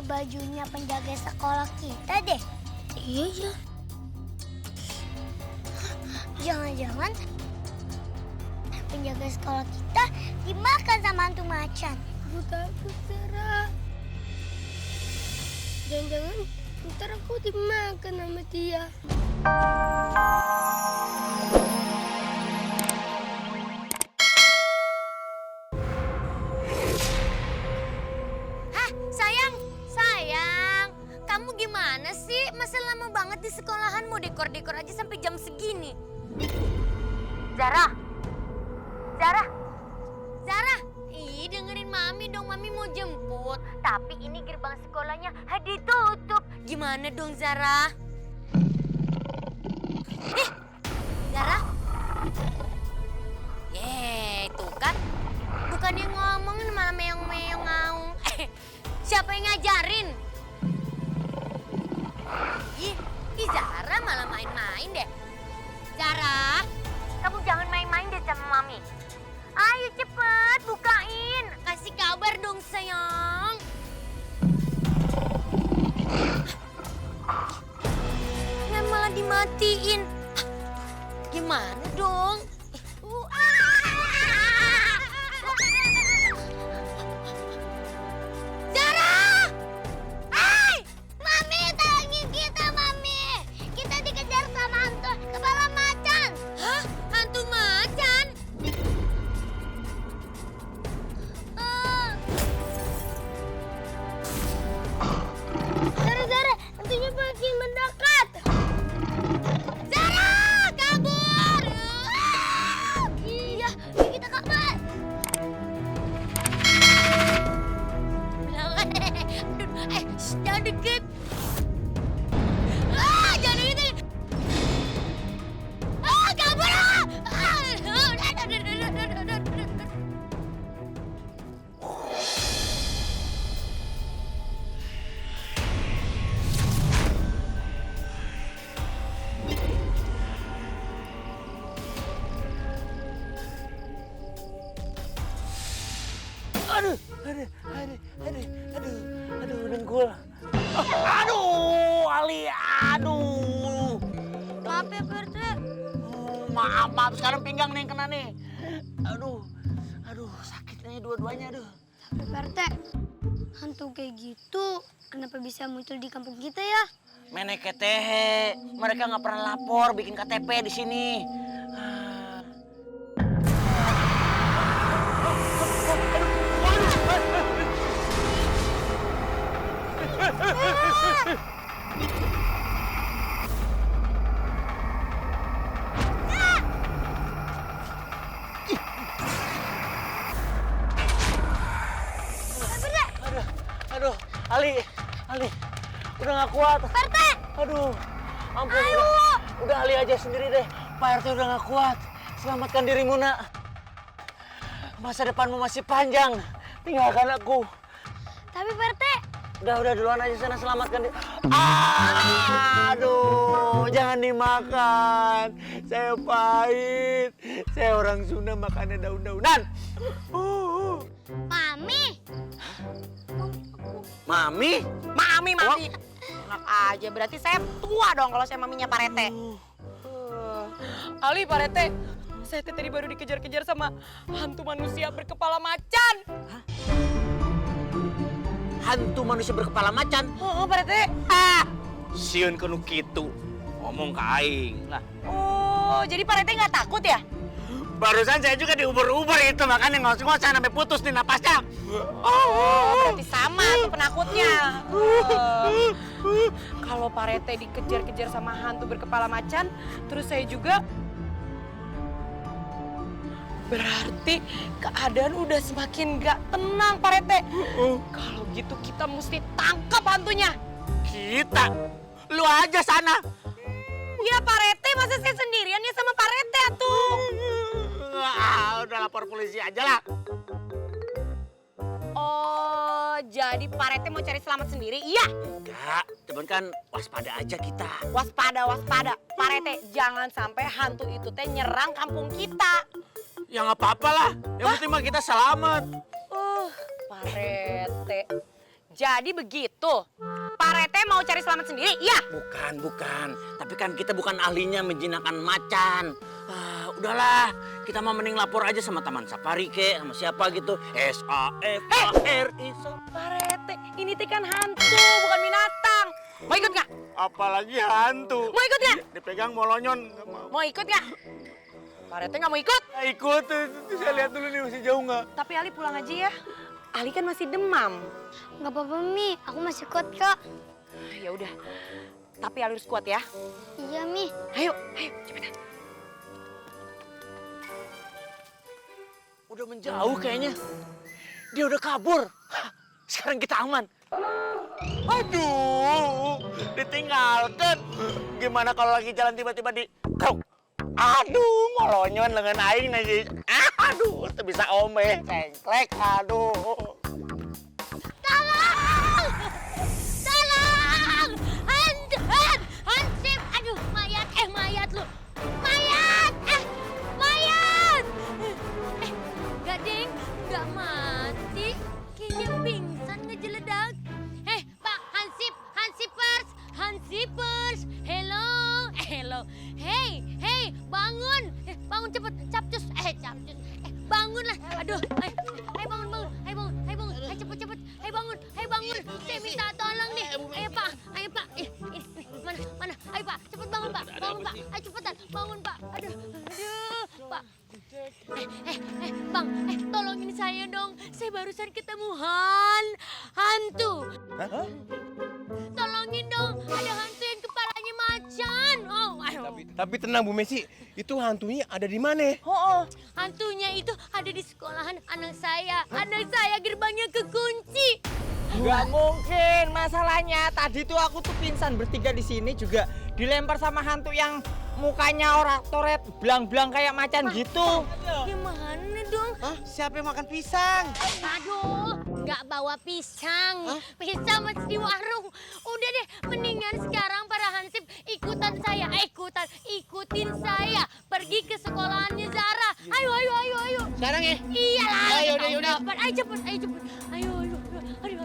bajunya penjaga sekolah kita deh. Iya ya. Jangan-jangan penjaga sekolah kita dimakan sama hantu macan. Aku takut, Zara. Jangan-jangan ntar aku dimakan sama dia. Hah, sayang. Kamu gimana sih? Masa lama banget di sekolahan, mau dekor-dekor aja sampai jam segini. Zara. Ih, dengerin Mami dong, Mami mau jemput. Tapi ini gerbang sekolahnya ditutup. Gimana dong, Zara? Zara? Tuh kan. Bukan yang ngomongin malah meong-meong ngaung. Siapa yang ngajarin? Ih, Zara malah main-main deh. Zara, kamu jangan main-main deh sama Mami. Ayo cepet bukain. Kasih kabar dong sayang. Nggak malah dimatiin. Gimana dong? Zara! Hai! Mami, tolongin kita, Mami. Kita dikejar sama hantu kepala macan. Hah? Hantu macan? Zara, hantunya makin mendekat. Zara, kabur! Iya, kita kabur. Jangan deket. Jangan deket. Kabur! Aduh, dengkul. Aduh, Ali, aduh. Maaf ya, Pak RT. Maaf, sekarang pinggang nih yang kena nih. Aduh, sakitnya dua-duanya, aduh. Tapi Pak RT, hantu kayak gitu kenapa bisa muncul di kampung kita ya? Meneketehe, mereka nggak pernah lapor bikin KTP di sini. Aduh, Ali, udah nggak kuat. Pak RT! Aduh, ampun. Udah Ali aja sendiri deh. Pak RT udah nggak kuat. Selamatkan dirimu, nak. Masa depanmu masih panjang. Tinggalkan aku. Tapi Pak RT, Udah duluan aja sana, selamatkan diri. Aduh, jangan dimakan. Saya pahit. Saya orang Sunda makannya daun-daunan. Mami. Mami? Mami. Enak aja, berarti saya tua dong kalau saya maminya Pak Rete. Ali, Pak RT. Saya tadi baru dikejar-kejar sama hantu manusia berkepala macan. Hantu manusia berkepala macan? Oh, Pak RT. Sieun kenu kitu. Ngomong ke aing. Lah, Oh, jadi Pak RT nggak takut ya? barusan saya juga diuber-uber itu, makanya ngos-ngosan sampai putus nih napasnya. Berarti sama tuh penakutnya. Kalau Pak RT dikejar-kejar sama hantu berkepala macan, terus saya juga, berarti keadaan udah semakin gak tenang, Pak RT. Kalau gitu kita mesti tangkap hantunya. Kita? Lu aja sana. Ya Pak RT, masa saya sendirian ya sama Pak RT tuh. Udah lapor polisi aja lah. Oh, jadi Pak RT mau cari selamat sendiri? Iya. Enggak, cuman kan waspada aja kita. Waspada. Pak RT, jangan sampai hantu itu teh nyerang kampung kita. Ya nggak apa-apa lah, yang penting mah kita selamat. Pak RT, Jadi begitu. Pak Rete mau cari selamat sendiri? Iya. Bukan. Tapi kan kita bukan ahlinya menjinakkan macan. Udahlah, kita mau mending lapor aja sama Taman Safari sama siapa gitu. SAFARI. Pak Rete, ini teh kan hantu, bukan binatang. Mau ikut nggak? Apalagi hantu. Mau ikut nggak? Dipegang molonyon. Mau ikut nggak? Pak Rete nggak mau ikut? Ikut, saya lihat dulu nih masih jauh nggak? Tapi Ali pulang aja ya. Ali kan masih demam. Nggak apa-apa, Mi. Aku masih kuat, Kak. Ya udah. Tapi Ali harus kuat ya. Iya, Mi. Ayo, cepetan. Udah menjauh kayaknya. Dia udah kabur. Sekarang kita aman. Aduh, ditinggalkan. Gimana kalau lagi jalan tiba-tiba di kruk? Aduh, molonyon lengan aing lagi. Aduh, itu bisa omeh, cengklek. Aduh. Tolong! Tolong! Hansip! Aduh, mayat lu! Mayat! Mayat! Gading, nggak mati. Kayaknya pingsan ngejeledak. Pak, Hansipers! Hello! Hey, bangun! Bangun cepet, capcus! Bangunlah! Aduh, bangun! Cepet! Bangun! Saya minta tolong nih! Ayo Pak! Mana? Ayo Pak, cepet bangun Pak! Ayo cepetan, bangun Pak! Aduh, Pak! Bang, tolongin saya dong! Saya barusan ketemu hantu! Tolongin dong, ada hantu yang kepalanya macan! Tapi tenang Bu Messi, itu hantunya ada di mana? Hantunya itu ada di sekolahan anak saya. Anak saya gerbangnya kekunci. Nggak mungkin, masalahnya tadi tuh aku tuh pingsan bertiga di sini juga dilempar sama hantu yang mukanya orat-oret belang-belang kayak macan gitu. Gimana dong? Hah? Siapa yang makan pisang? Aduh, nggak bawa pisang. Pisang masih di warung. Udah deh, mendingan sekarang para hansip ikutin saya pergi ke sekolahannya Zara. Ayo. Sekarang ya? Iyalah. Ayo, udah. Ayo cepet. Ayo. Aduh.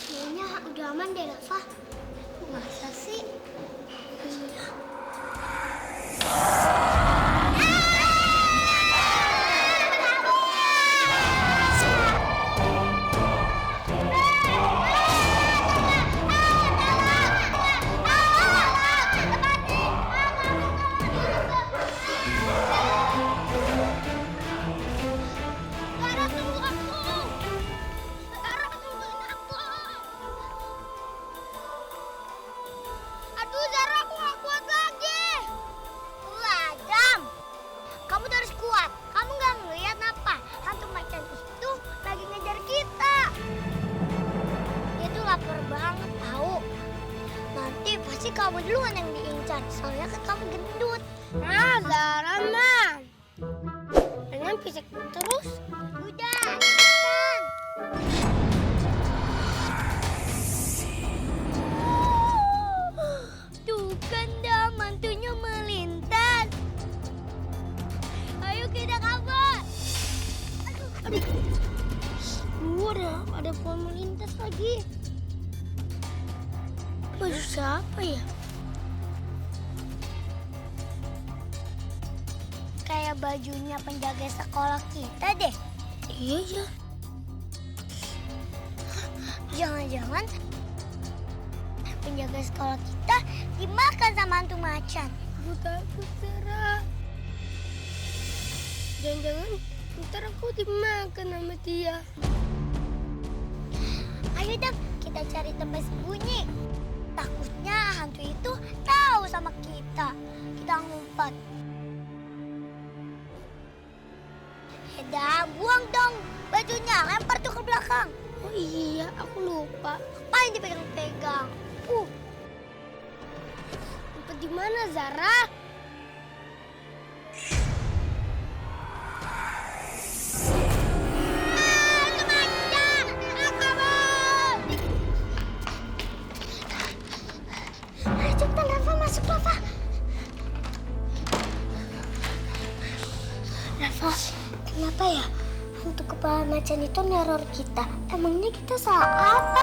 Kayaknya udah aman deh, Rafa. Masa sih? Iya. Zara, tunggu aku. Zara, tungguin aku. Aduh, Zara, aku gak kuat lagi. Adam, kamu tuh harus kuat. Kamu nggak ngeliat apa? Hantu macan itu lagi ngejar kita. Dia tuh lapar banget tahu. Nanti pasti kamu duluan yang diincar. Soalnya kan kamu gendut. Zara mah. Dengan fisik terus. Udah, cepetan. Tuh kan dah mantunya melintas. Ayo kita kabur. Aduh, ada pohon melintas lagi. Baju siapa ya? Kayak bajunya penjaga sekolah kita deh. Iya ya. Jangan-jangan penjaga sekolah kita dimakan sama hantu macan. Aku takut, Sarah. Jangan-jangan ntar aku dimakan sama dia. Ayo Dam, kita cari tempat sembunyi. Takutnya hantu itu tahu sama kita. Kita ngumpet. Dam, buang dong bajunya, lempar tuh ke belakang. Oh iya, aku lupa. Ngapain dipegang-pegang? Ngumpet di mana, Zara? Cepetan, Rafa, masuk, Rafa. Rafa, kenapa ya hantu kepala macan itu neror kita? Emangnya kita salah apa?